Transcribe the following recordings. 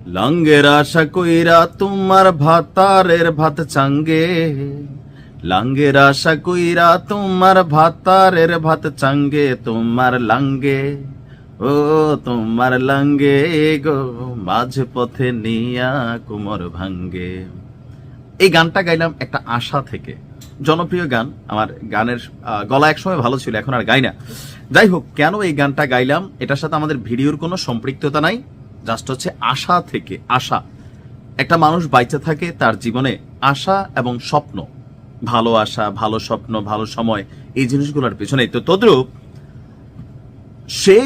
লাঙ্গের আশা কইরা তোমার ভাতারের ভাত চাঙ্গে, লাঙ্গের আশা কইরা তোমার ভাতারের ভাত চাঙ্গে, তোমার লাঙ্গে ও তোমার লাঙ্গে গো মাঝ পথে নিয়া কুমর ভাঙ্গে। এই গানটা গাইলাম একটা আশা থেকে, জনপ্রিয় গান। আমার গানের গলা একসময় ভালো ছিল, এখন আর গাই না। যাই হোক, কেন এই গানটা গাইলাম, এটার সাথে আমাদের ভিডিওর কোনো সম্পৃক্ততা নাই, জাস্ট হচ্ছে আশা থেকে। আশা, একটা মানুষ বাইচে থাকে তার জীবনে আশা এবং স্বপ্ন, ভালো আশা, ভালো স্বপ্ন, ভালো সময়, এই জিনিসগুলোর পেছনে। তো তদ্রূপ সে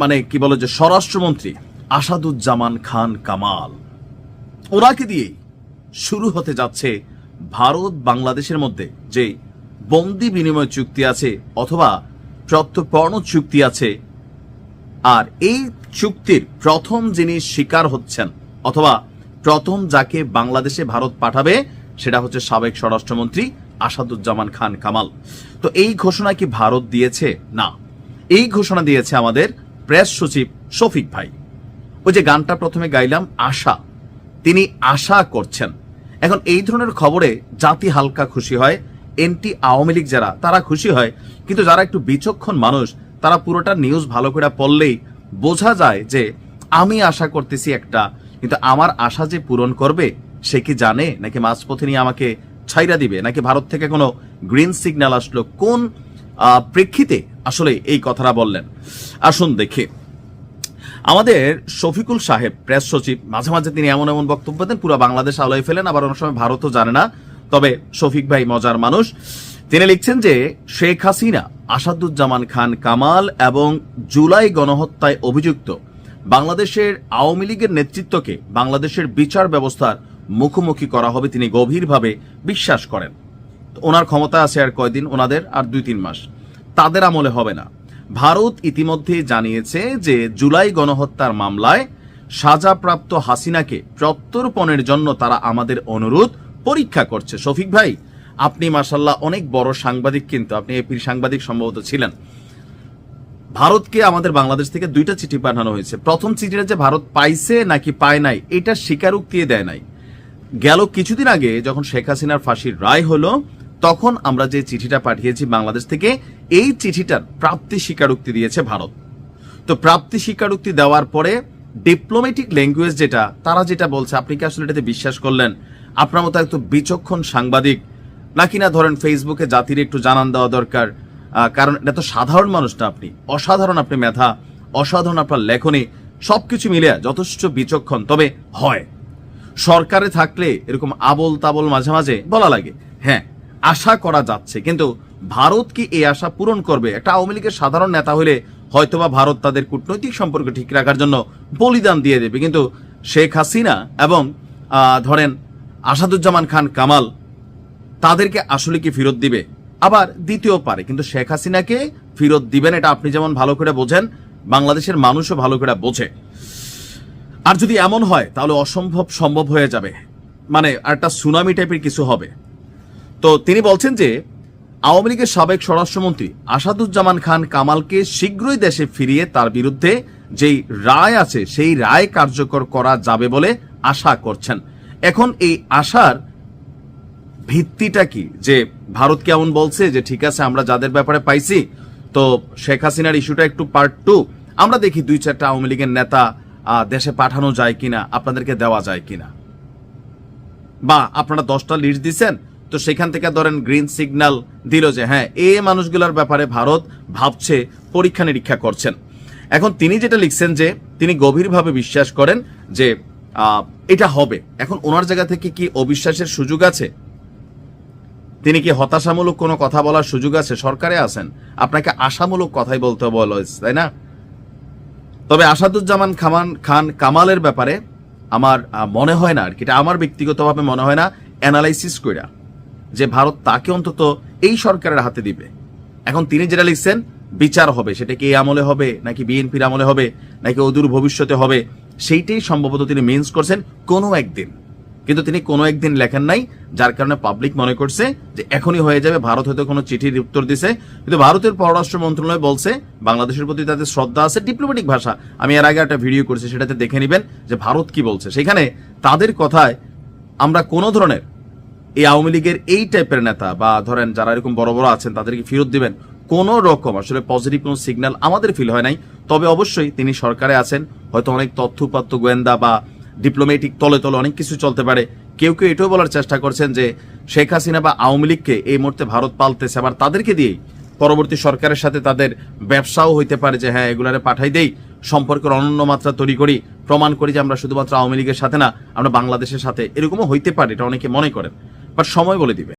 মানে কি বলে যে স্বরাষ্ট্রমন্ত্রী আসাদুজ্জামান খান কামাল, ওনাকে দিয়েই শুরু হতে যাচ্ছে ভারত বাংলাদেশের মধ্যে যে বন্দি বিনিময় চুক্তি আছে অথবা প্রত্যর্পণ চুক্তি আছে। আর এই চুক্তির প্রথম যিনি শিকার হচ্ছেন অথবা প্রথম যাকে বাংলাদেশে ভারত পাঠাবে সেটা হচ্ছে সাবেক স্বরাষ্ট্রমন্ত্রী আসাদুজ্জামান খান কামাল। তো এই ঘোষণা কি ভারত দিয়েছে? না, এই ঘোষণা দিয়েছে আমাদের প্রেস সচিব শফিক ভাই। ওই যে গানটা প্রথমে গাইলাম আশা, তিনি আশা করছেন। এখন এই ধরনের খবরে জাতি হালকা খুশি হয়, এনটি আওয়ামী লীগ যারা তারা খুশি হয়, কিন্তু যারা একটু বিচক্ষণ মানুষ তারা পুরোটা নিউজ ভালো করে পড়লেই বোঝা যায় যে আমি আশা করতেছি একটা, কিন্তু আমার আশা যে পূরণ করবে সে কি জানে, নাকি মাঝপথে নিয়ে আমাকে ছাইরা দিবে, নাকি ভারত থেকে কোনো গ্রিন সিগন্যাল আসলো, কোন প্রেক্ষিতে আসলে এই কথাটা বললেন। আসুন দেখে। আমাদের শফিকুল সাহেব প্রেস সচিব, মাঝে মাঝে তিনি এমন এমন বক্তব্য দেন পুরো বাংলাদেশ আলোয় ফেলেন, আবার অনেক সময় ভারতও জানে না। তবে শফিক ভাই মজার মানুষ। তিনি লিখছেন যে শেখ হাসিনা, আসাদুজ্জামান খান কামাল এবং জুলাই গণহত্যায় অভিযুক্ত বাংলাদেশের আওয়ামী লীগের নেতৃত্বকে বাংলাদেশের বিচার ব্যবস্থার মুখোমুখি করা হবে তিনি গভীরভাবে বিশ্বাস করেন। ওনার ক্ষমতা আছে আর কয়দিন, ওনাদের আর 2-3 মাস, তাদের আমলে হবে না। ভারত ইতিমধ্যে জানিয়েছে যে জুলাই গণহত্যার মামলায় সাজাপ্রাপ্ত হাসিনাকে প্রত্যর্পণের জন্য তারা আমাদের অনুরোধ পরীক্ষা করছে। শফিক ভাই, আপনি মাশাআল্লাহ অনেক বড় সাংবাদিক, কিন্তু আপনি এপির সাংবাদিক সম্ভবত ছিলেন। ভারতকে আমাদের বাংলাদেশ থেকে 2টা চিঠি পাঠানো হয়েছে। প্রথম চিঠিটা যে ভারত পাইছে নাকি পায় নাই এটা স্বীকারোক্তি দেয় নাই। গেল কিছুদিন আগে যখন শেখ হাসিনার ফাঁসির রায় হলো তখন আমরা যে চিঠিটা পাঠিয়েছি বাংলাদেশ থেকে, এই চিঠিটার প্রাপ্তি স্বীকারোক্তি দিয়েছে ভারত। তো প্রাপ্তি স্বীকারোক্তি দেওয়ার পরে ডিপ্লোম্যাটিক ল্যাঙ্গুয়েজ যেটা, তারা যেটা বলছে, আপনি কি আসলে এটাতে বিশ্বাস করলেন? আপনার মতো একটু বিচক্ষণ সাংবাদিক নাকি না ধরেন ফেসবুকে জাতির একটু জানান দেওয়া দরকার, কারণ এটা তো সাধারণ মানুষ না, আপনি অসাধারণ, আপনি মেধা অসাধারণ, আপনার লেখনী সবকিছু মিলে যথেষ্ট বিচক্ষণ। তবে হয় সরকারে থাকলে এরকম আবল তাবল মাঝে মাঝে বলা লাগে। হ্যাঁ, আশা করা যাচ্ছে, কিন্তু ভারত কি এই আশা পূরণ করবে? একটা আওয়ামী লীগের সাধারণ নেতা হলে হয়তোবা ভারত তাদের কূটনৈতিক সম্পর্ক ঠিক রাখার জন্য বলিদান দিয়ে দেবে, কিন্তু শেখ হাসিনা এবং ধরেন আসাদুজ্জামান খান কামাল তাদেরকে আসলে কি ফেরত দিবে? আবার দিতেও পারে, কিন্তু শেখ হাসিনাকে ফেরত দিবেন এটা আপনি যেমন ভালো করে বোঝেন, বাংলাদেশের মানুষও ভালো করে বোঝে। আর যদি এমন হয় তাহলে অসম্ভব সম্ভব হয়ে যাবে, মানে একটা সুনামি টাইপের কিছু হবে। তো তিনি বলছেন যে আওয়ামী লীগের সাবেক স্বরাষ্ট্রমন্ত্রী আসাদুজ্জামান খান কামালকে শীঘ্রই দেশে ফিরিয়ে তার বিরুদ্ধে যেই রায় আছে সেই রায় কার্যকর করা যাবে বলে আশা করছেন। এখন এই আশার ভিত্তিটা কি? যে ভারত কেমন বলছে যে ঠিক আছে আমরা যাদের ব্যাপারে পাইছি, তো শেখ হাসিনার ইস্যুটা একটু পার্ট 2, আমরা দেখি 2-4টা আওয়ামী লীগের নেতা দেশে পাঠানো যায় কিনা, আপনাদেরকে দেওয়া যায় কিনা, বা আপনারা 10টা লিস্ট দিচ্ছেন তো সেখান থেকে ধরেন গ্রিন সিগন্যাল দিল যে হ্যাঁ এই মানুষগুলোর ব্যাপারে ভারত ভাবছে, পরীক্ষা নিরীক্ষা করছেন। এখন তিনি যেটা লিখছেন যে তিনি গভীরভাবে বিশ্বাস করেন যে এটা হবে। এখন ওনার জায়গা থেকে কি অবিশ্বাসের সুযোগ আছে? তিনি কি হতাশামূলক কোনো কথা বলার সুযোগ আছে? সরকারে আছেন, আপনাকে আশামূলক কথাই বলতে বলা হয়েছে, তাই না? তবে আসাদুজ্জামান খান কামালের ব্যাপারে আমার মনে হয় না, আর কি এটা আমার ব্যক্তিগতভাবে মনে হয় না, অ্যানালাইসিস কইরা যে ভারত তাকে অন্তত এই সরকারের হাতে দিবে। এখন তিনি যেটা লিখছেন বিচার হবে, সেটা কি এই আমলে হবে নাকি বিএনপির আমলে হবে নাকি অদূর ভবিষ্যতে হবে, সেইটাই সম্ভবত তিনি মিনস করছেন কোনো একদিন। কিন্তু তিনি কোনো একদিন লেখেন নাই, যার কারণে পাবলিক মনে করছে যে এখনই হয়ে যাবে। ভারত হয়তো কোনো চিঠির উত্তর দিছে, কিন্তু ভারতের পররাষ্ট্র মন্ত্রণালয় বলছে বাংলাদেশের প্রতি তাদের শ্রদ্ধা আছে, ডিপ্লোম্যাটিক ভাষা। আমি এর আগে একটা ভিডিও করছি, সেটাতে দেখে নেবেন যে ভারত কি বলছে। সেখানে তাদের কথায় আমরা কোনো ধরনের এই আওয়ামী লীগের এই টাইপের নেতা বা ধরেন যারা এরকম বড় বড় আছেন তাদেরকে ফেরত দিবেন, কোন রকম আসলে পজিটিভ কোনো সিগন্যাল আমাদের ফিল হয় নাই। তবে অবশ্যই তিনি সরকারে আছেন, হয়তো অনেক তথ্যপাত্য গোয়েন্দা বা ডিপ্লোম্যাটিক তলে তলে অনেক কিছু চলতে পারে। কেউ কেউ এটাও বলার চেষ্টা করছেন যে শেখ হাসিনা বা আওয়ামী লীগকে এই মুহূর্তে ভারত পালতেছে, আবার তাদেরকে দিয়েই পরবর্তী সরকারের সাথে তাদের ব্যবসাও হইতে পারে, যে হ্যাঁ এগুলারে পাঠাই দেই, সম্পর্কের অনন্য মাত্রা তৈরি করি, প্রমাণ করি যে আমরা শুধুমাত্র আওয়ামী লীগের সাথে না, আমরা বাংলাদেশের সাথে, এরকমও হইতে পারে, এটা অনেকে মনে করেন। বাট সময় বলে দিবে।